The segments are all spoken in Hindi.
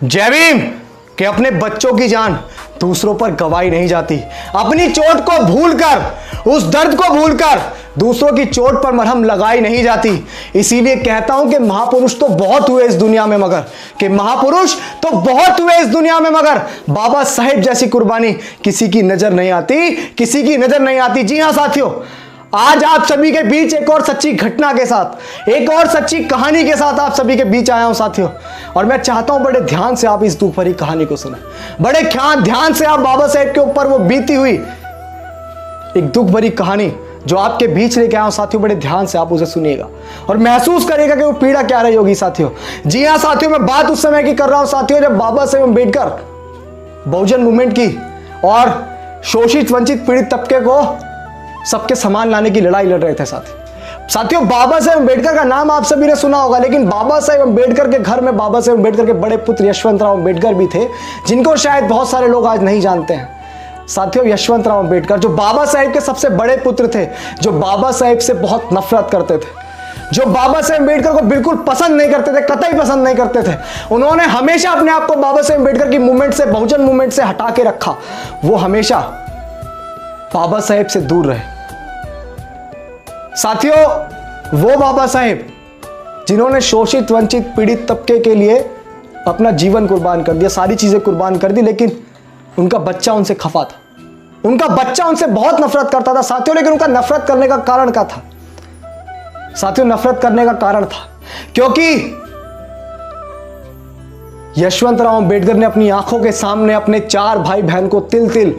जय भीम कि अपने बच्चों की जान दूसरों पर गवाई नहीं जाती। अपनी चोट को भूलकर, उस दर्द को भूलकर दूसरों की चोट पर मरहम लगाई नहीं जाती। इसीलिए कहता हूं कि महापुरुष तो बहुत हुए इस दुनिया में मगर बाबा साहेब जैसी कुर्बानी किसी की नजर नहीं आती। जी हां साथियों, आज आप सभी के बीच एक और सच्ची घटना के साथ, एक और सच्ची कहानी के साथ आप सभी के बीच आया हूं साथियों। और मैं चाहता हूं बड़े ध्यान से आप इस दुख भरी कहानी को सुने, बड़े ध्यान से आप बाबा साहेब के ऊपर वो बीती हुई एक दुख भरी कहानी जो आपके बीच लेके आया हूं साथियों, बड़े ध्यान से आप उसे सुनिएगा और महसूस करिएगा कि वो पीड़ा क्या रही होगी साथियों। जी हां साथियों, मैं बात उस समय की कर रहा हूं साथियों जब बाबा साहेब अम्बेडकर बहुजन मूवमेंट की और शोषित वंचित पीड़ित तबके को सबके समान लाने की लड़ाई लड़ रहे थे साथियों। बाबा साहेब अम्बेडकर का नाम आप सभी ने सुना होगा, लेकिन बाबा साहेब अम्बेडकर के घर में बाबा साहेब अम्बेडकर के बड़े पुत्र यशवंतराव अम्बेडकर भी थे, जिनको शायद बहुत सारे लोग आज नहीं जानते हैं साथियों। यशवंतराव अम्बेडकर जो बाबा साहेब के सबसे बड़े पुत्र थे, जो बाबा साहेब से बहुत नफरत करते थे, जो बाबा साहेब अम्बेडकर को बिल्कुल पसंद नहीं करते थे, कतई पसंद नहीं करते थे। उन्होंने हमेशा अपने आप को बाबा साहेब अम्बेडकर की मूवमेंट से, बहुजन मूवमेंट से हटा के रखा। वो हमेशा बाबा साहेब से दूर रहे साथियों। वो बाबा साहेब जिन्होंने शोषित वंचित पीड़ित तबके के लिए अपना जीवन कुर्बान कर दिया, सारी चीजें कुर्बान कर दी, लेकिन उनका बच्चा उनसे खफा था। उनका बच्चा उनसे बहुत नफरत करता था साथियों। लेकिन उनका नफरत करने का कारण क्या था साथियों? नफरत करने का कारण था क्योंकि यशवंतराव अम्बेडकर ने अपनी आंखों के सामने अपने 4 भाई बहन को तिल तिल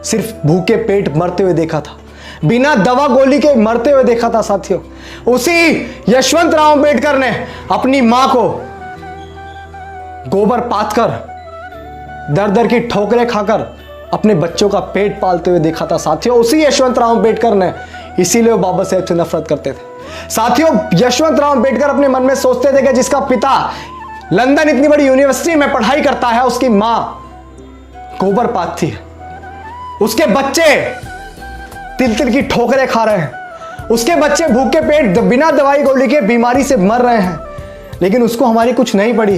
सिर्फ भूखे पेट मरते हुए देखा था, बिना दवा गोली के मरते हुए देखा था साथियों। उसी यशवंतराव अम्बेडकर ने अपनी मां को गोबर पाथकर, दर दर की ठोकरें खाकर अपने बच्चों का पेट पालते हुए देखा था साथियों। उसी यशवंतराव अम्बेडकर ने, इसीलिए वो बाबा साहेब से नफरत करते थे साथियों। यशवंतराव अम्बेडकर अपने मन में सोचते थे कि जिसका पिता लंदन इतनी बड़ी यूनिवर्सिटी में पढ़ाई करता है, उसकी मां गोबर पाथती है, उसके बच्चे तिल तिल की ठोकरें खा रहे हैं, उसके बच्चे भूखे पेट बिना दवाई गोली के बीमारी से मर रहे हैं, लेकिन उसको हमारी कुछ नहीं पड़ी।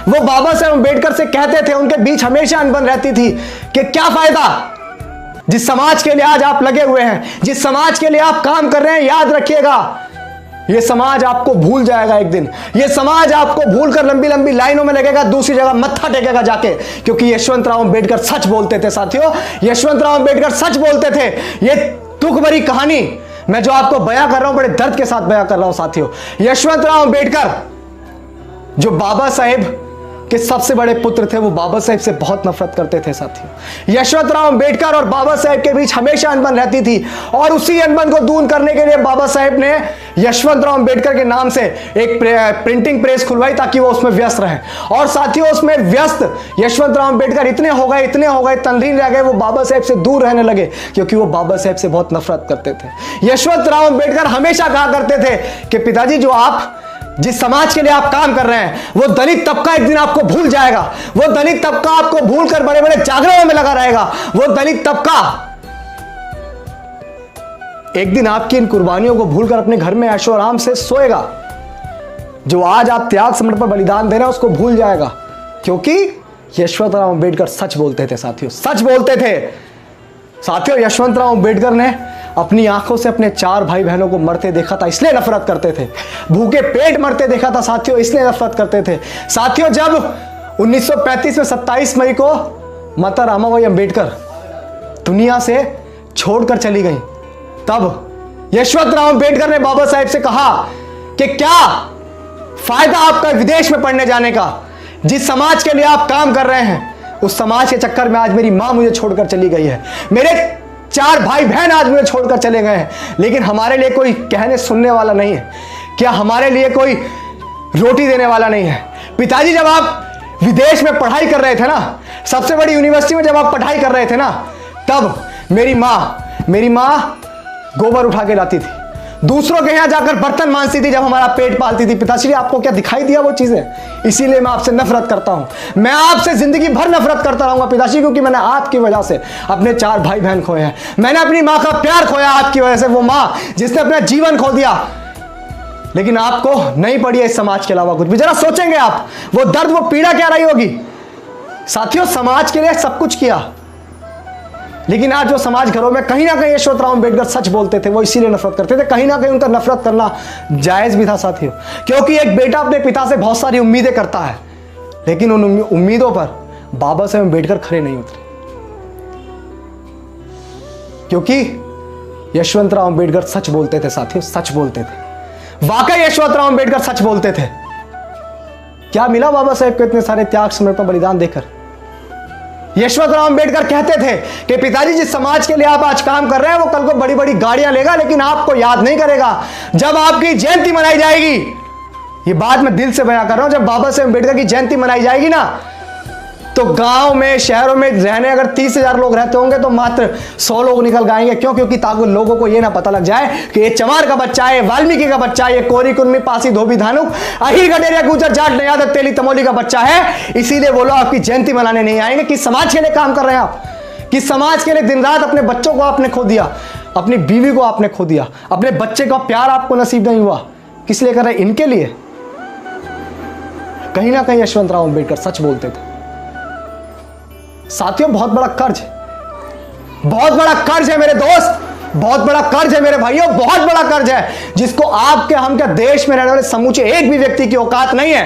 वो बाबा साहेब अम्बेडकर से कहते थे, उनके बीच हमेशा अनबन रहती थी कि क्या फायदा, जिस समाज के लिए आज आप लगे हुए हैं, जिस समाज के लिए आप काम कर रहे हैं, याद रखिएगा ये समाज आपको भूल जाएगा एक दिन। ये समाज आपको भूलकर लंबी लंबी लाइनों में लगेगा, दूसरी जगह मत्था टेकेगा जाके। क्योंकि यशवंतराव अम्बेडकर सच बोलते थे साथियों, यशवंतराव अम्बेडकर सच बोलते थे। ये दुख भरी कहानी मैं जो आपको बयां कर रहा हूं, बड़े दर्द के साथ बयां कर रहा हूं साथियों। यशवंतराव अम्बेडकर जो बाबा साहेब के सबसे बड़े पुत्र थे, वो बाबा साहेब से बहुत नफरत करते थे साथियों। यशवंतराव अम्बेडकर और बाबा साहेब के बीच हमेशा अनबन रहती थी और उसी अनबन को दूर करने के लिए बाबा साहेब ने यशवंतराव अम्बेडकर के नाम से एक प्रिंटिंग प्रेस खुलवाई ताकि वो उसमें व्यस्त रहे। और साथियों उसमें व्यस्त यशवंतराव अम्बेडकर इतने हो गए, तल्लीन रह गए, वो बाबा साहेब से दूर रहने लगे क्योंकि वो बाबा साहेब से बहुत नफरत करते थे। यशवंतराव अम्बेडकर हमेशा कहा करते थे कि पिताजी, जो आप जिस समाज के लिए आप काम कर रहे हैं, वो दलित तबका एक दिन आपको भूल जाएगा। वो दलित तबका आपको भूलकर बड़े बड़े जागरणों में लगा रहेगा। वो दलित तबका एक दिन आपकी इन कुर्बानियों को भूलकर अपने घर में ऐशो आराम से सोएगा। जो आज आप त्याग समर्पण पर बलिदान दे रहे हैं उसको भूल जाएगा, क्योंकि यशवंतराव अम्बेडकर सच बोलते थे साथियों, सच बोलते थे साथियों। यशवंतराव अम्बेडकर ने अपनी आंखों से अपने 4 भाई बहनों को मरते देखा था, इसलिए नफरत करते थे। भूखे पेट मरते देखा था साथियों, इसलिए नफरत करते थे साथियों। जब 1935 में 27 मई को माता रामाबाई अम्बेडकर दुनिया से छोड़कर चली गई, तब यशवंतराव अम्बेडकर ने बाबा साहेब से कहा कि क्या फायदा आपका विदेश में पढ़ने जाने का, जिस समाज के लिए आप काम कर रहे हैं उस समाज के चक्कर में आज मेरी मां मुझे छोड़कर चली गई है, मेरे 4 भाई बहन आज मुझे छोड़कर चले गए हैं, लेकिन हमारे लिए कोई कहने सुनने वाला नहीं है। क्या हमारे लिए कोई रोटी देने वाला नहीं है? पिताजी, जब आप विदेश में पढ़ाई कर रहे थे ना, सबसे बड़ी यूनिवर्सिटी में जब आप पढ़ाई कर रहे थे ना, तब मेरी मां गोबर उठा के लाती थी, दूसरों के यहां जाकर बर्तन मांजती थी, जब हमारा पेट पालती थी। पिताश्री, आपको क्या दिखाई दिया वो चीजें? इसीलिए मैं आपसे नफरत करता हूं, मैं आपसे जिंदगी भर नफरत करता रहूंगा पिताश्री, क्योंकि मैंने आपकी वजह से अपने 4 भाई बहन खोए हैं। मैंने अपनी मां का प्यार खोया आपकी वजह से, वो मां जिसने अपना जीवन खो दिया लेकिन आपको नहीं पड़ी है इस समाज के अलावा कुछ भी। जरा सोचेंगे आप, वो दर्द, वो पीड़ा क्या रही होगी। साथियों, समाज के लिए सब कुछ किया, लेकिन आज जो समाज घरों में कहीं ना कहीं यशवंतराव अम्बेडकर सच बोलते थे, वो इसीलिए नफरत करते थे। कहीं ना कहीं उनका नफरत करना जायज भी था साथियों, क्योंकि एक बेटा अपने पिता से बहुत सारी उम्मीदें करता है, लेकिन उन उम्मीदों पर बाबा साहेब अम्बेडकर खड़े नहीं उतरे, क्योंकि यशवंतराव अम्बेडकर सच बोलते थे साथियों, सच बोलते थे। वाकई यशवंतराव अम्बेडकर सच बोलते थे। क्या मिला बाबा साहेब को इतने सारे त्याग, समर्पण, बलिदान देकर? यशवंतराव अम्बेडकर कहते थे कि पिताजी, जिस समाज के लिए आप आज काम कर रहे हैं वो कल को बड़ी बड़ी गाड़ियां लेगा, लेकिन आपको याद नहीं करेगा। जब आपकी जयंती मनाई जाएगी, ये बात मैं दिल से बयां कर रहा हूं, जब बाबा साहेब अम्बेडकर की जयंती मनाई जाएगी ना, तो गांव में, शहरों में रहने अगर 30,000 लोग रहते होंगे तो मात्र 100 लोग निकल आएंगे। क्यों? क्योंकि ताकि लोगों को यह ना पता लग जाए कि ये चमार का बच्चा है, वाल्मीकि का बच्चा है, ये कोरी कुर्मी, पासी, धोबी, धानुक, अहिर, गडेरिया, गुजर, जाट, नयादत, तेली, तमोली का बच्चा है। इसीलिए वो लोग आपकी जयंती मनाने नहीं आएंगे। किस समाज के लिए काम कर रहे हैं आप? किस समाज के लिए दिन रात अपने बच्चों को आपने खो दिया, अपनी बीवी को आपने खो दिया, अपने बच्चे का प्यार आपको नसीब नहीं हुआ? किस लिए कर रहे हैं? इनके लिए। कहीं ना कहीं यशवंतराव अम्बेडकर सच बोलते थे साथियों। बहुत बड़ा कर्ज, बहुत बड़ा कर्ज है मेरे दोस्त, बहुत बड़ा कर्ज है मेरे भाइयों, बहुत बड़ा कर्ज है, जिसको आपके, हम क्या, देश में रहने वाले समूचे एक भी व्यक्ति की औकात नहीं है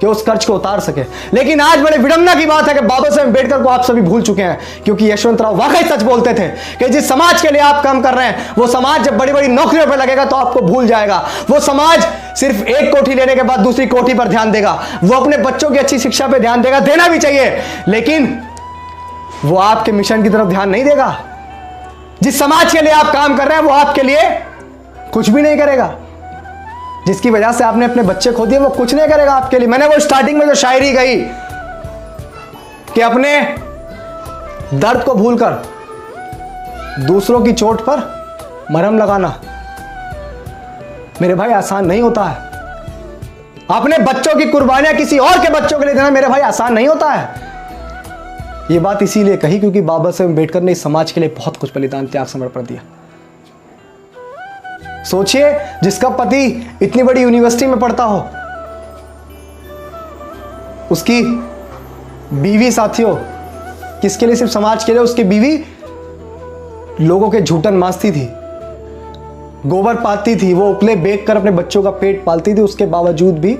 कि उस कर्ज को उतार सके। लेकिन आज बड़े विडंबना की बात है कि बाबा साहेब अम्बेडकर को आप सभी भूल चुके हैं, क्योंकि यशवंतराव वाकई सच बोलते थे कि जिस समाज के लिए आप काम कर रहे हैं, वो समाज जब बड़ी बड़ी नौकरियों पर लगेगा तो आपको भूल जाएगा। वो समाज सिर्फ एक कोठी लेने के बाद दूसरी कोठी पर ध्यान देगा, वो अपने बच्चों की अच्छी शिक्षा पर ध्यान देगा, देना भी चाहिए, लेकिन वो आपके मिशन की तरफ ध्यान नहीं देगा। जिस समाज के लिए आप काम कर रहे हैं वो आपके लिए कुछ भी नहीं करेगा। जिसकी वजह से आपने अपने बच्चे खो दिए, वो कुछ नहीं करेगा आपके लिए। मैंने वो स्टार्टिंग में जो शायरी गई कि अपने दर्द को भूलकर दूसरों की चोट पर मरहम लगाना, मेरे भाई आसान नहीं होता है। अपने बच्चों की कुर्बानियां किसी और के बच्चों के लिए देना, मेरे भाई आसान नहीं होता है। ये बात इसीलिए कही क्योंकि बाबा साहेब अम्बेडकर ने इस समाज के लिए बहुत कुछ बलिदान, त्याग, समर्पण दिया। सोचिए, जिसका पति इतनी बड़ी यूनिवर्सिटी में पढ़ता हो, उसकी बीवी साथियों, किसके लिए? सिर्फ समाज के लिए। उसकी बीवी लोगों के झूठन मांसती थी, गोबर पाती थी, वो उपले बेच कर अपने बच्चों का पेट पालती थी। उसके बावजूद भी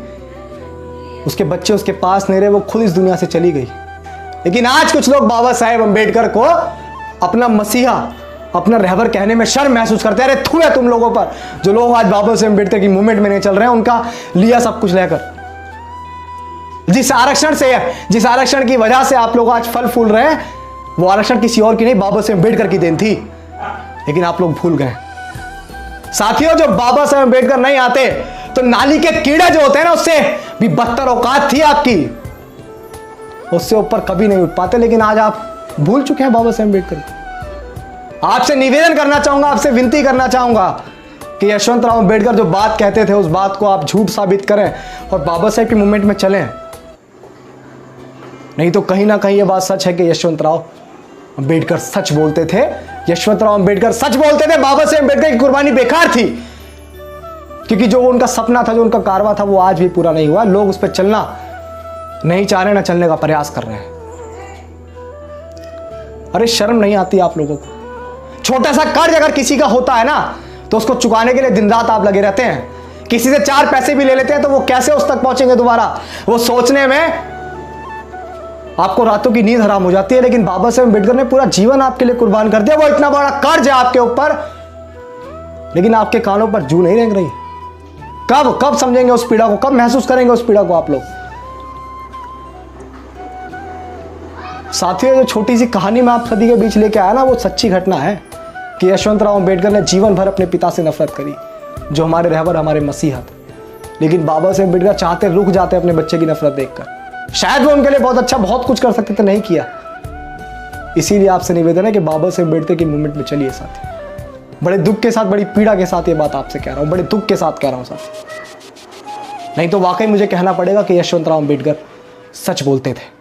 उसके बच्चे उसके पास नहीं रहे, वो खुद इस दुनिया से चली गई। लेकिन आज कुछ लोग बाबा साहेब अम्बेडकर को अपना मसीहा, अपना रहबर कहने में शर्म महसूस करते हैं। अरे थू है तुम लोगों पर, जो लोग आज बाबा साहेब अम्बेडकर की मूवमेंट में नहीं चल रहे हैं, उनका लिया सब कुछ लेकर। जिस आरक्षण की वजह से आप लोग आज फल फूल रहे हैं, वो आरक्षण किसी और की नहीं, बाबा साहेब अम्बेडकर की देन थी, लेकिन आप लोग भूल गए साथियों। जो बाबा साहेब अम्बेडकर नहीं आते तो नाली के कीड़े जो होते हैं ना, उससे भी बदतर औकात थी आपकी, उससे ऊपर कभी नहीं उठ पाते। लेकिन आज आप भूल चुके हैं बाबा साहेब अम्बेडकर। आपसे निवेदन करना चाहूंगा, आपसे विनती करना चाहूंगा कि यशवंतराव अम्बेडकर जो बात कहते थे, उस बात को आप झूठ साबित करें और बाबा साहेब की मूवमेंट में चलें। नहीं तो कहीं ना कहीं यह बात सच है कि यशवंतराव अम्बेडकर सच बोलते थे। यशवंतराव अम्बेडकर सच बोलते थे, बाबा साहेब अम्बेडकर की कुर्बानी बेकार थी, क्योंकि जो उनका सपना था, जो उनका कारवा था, वो आज भी पूरा नहीं हुआ। लोग उस पर चलना नहीं चाह रहे, ना चलने का प्रयास कर रहे हैं। अरे शर्म नहीं आती आप लोगों को? छोटा सा कर्ज अगर किसी का होता है ना, तो उसको चुकाने के लिए दिन रात आप लगे रहते हैं। किसी से 4 पैसे भी ले लेते हैं तो वो कैसे उस तक पहुंचेंगे दोबारा, वो सोचने में आपको रातों की नींद हराम हो जाती है। लेकिन बाबा साहेब अम्बेडकर ने पूरा जीवन आपके लिए कुर्बान कर दिया। वो इतना बड़ा कर्ज है आपके ऊपर, लेकिन आपके कानों पर जू नहीं रेंग रही। कब समझेंगे उस पीड़ा को? कब महसूस करेंगे उस पीड़ा को आप लोग? साथियों, जो छोटी सी कहानी मैं आप सभी के बीच लेके आया ना, वो सच्ची घटना है कि यशवंतराव अम्बेडकर ने जीवन भर अपने पिता से नफरत करी, जो हमारे रहबर, हमारे मसीहा थे। लेकिन बाबा साहेब अम्बेडकर चाहते रुक जाते अपने बच्चे की नफरत देखकर। शायद वो उनके लिए बहुत अच्छा, बहुत कुछ कर सकते थे, नहीं किया। इसीलिए आपसे निवेदन है कि बाबा साहेब अम्बेडकर की मूवमेंट में चलिए साथी। बड़े दुख के साथ, बड़ी पीड़ा के साथ ये बात आपसे कह रहा हूं, बड़े दुख के साथ कह रहा हूं साथी। नहीं तो वाकई मुझे कहना पड़ेगा कि यशवंतराव अम्बेडकर सच बोलते थे।